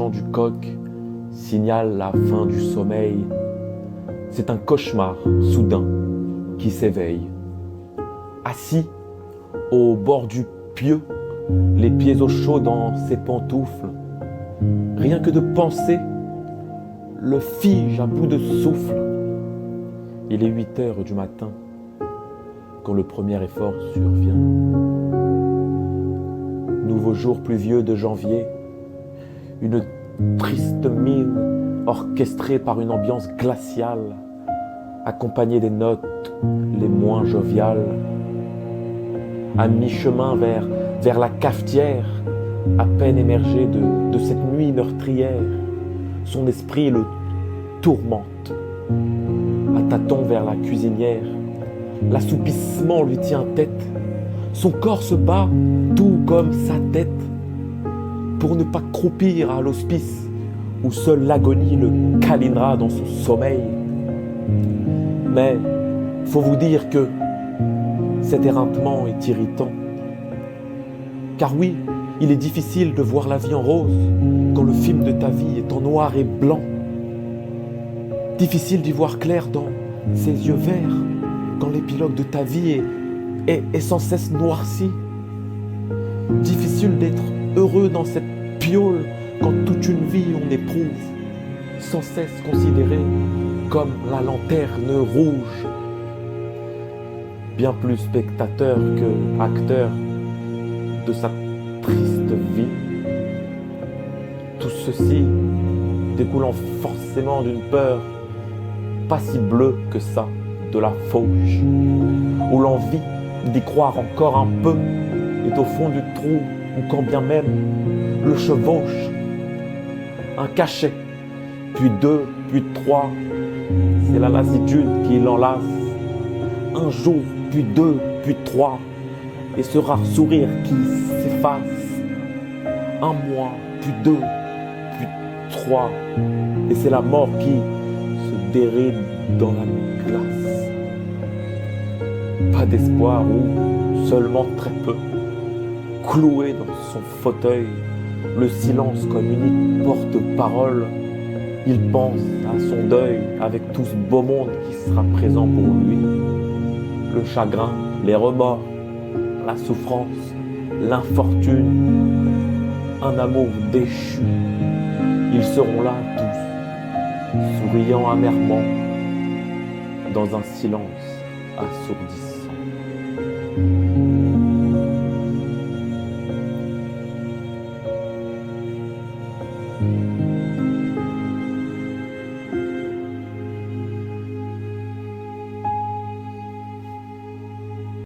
chant du coq signale la fin du sommeil. C'est un cauchemar soudain qui s'éveille. Assis au bord du pieu, les pieds au chaud dans ses pantoufles, rien que de penser, le fige à bout de souffle. Il est 8 heures du matin quand le premier effort survient. Nouveau jour pluvieux de janvier, une triste mine orchestrée par une ambiance glaciale, accompagnée des notes les moins joviales. À mi-chemin vers la cafetière, à peine émergé de cette nuit meurtrière, son esprit le tourmente. À tâtons vers la cuisinière, l'assoupissement lui tient tête. Son corps se bat, tout comme sa tête, pour ne pas croupir à l'hospice où seule l'agonie le câlinera dans son sommeil. Mais faut vous dire que cet éreintement est irritant. Car oui, il est difficile de voir la vie en rose quand le film de ta vie est en noir et blanc. Difficile d'y voir clair dans ses yeux verts quand l'épilogue de ta vie est sans cesse noirci. Difficile d'être heureux dans cette piole quand toute une vie on éprouve, sans cesse considérée comme la lanterne rouge. Bien plus spectateur que acteur de sa triste vie. Tout ceci découlant forcément d'une peur pas si bleue que ça de la fauche, où l'envie d'y croire encore un peu est au fond du trou où quand bien même le chevauche. Un cachet, puis 2, puis 3, c'est la lassitude qui l'enlace. Un jour, puis 2, puis 3, et ce rare sourire qui s'efface. Un mois, puis 2, puis 3, et c'est la mort qui se déride dans la glace. Pas d'espoir ou seulement très peu. Cloué dans son fauteuil, le silence comme unique porte-parole, il pense à son deuil avec tout ce beau monde qui sera présent pour lui. Le chagrin, les remords, la souffrance, l'infortune, un amour déchu. Ils seront là tous, souriant amèrement, dans un silence assourdissant.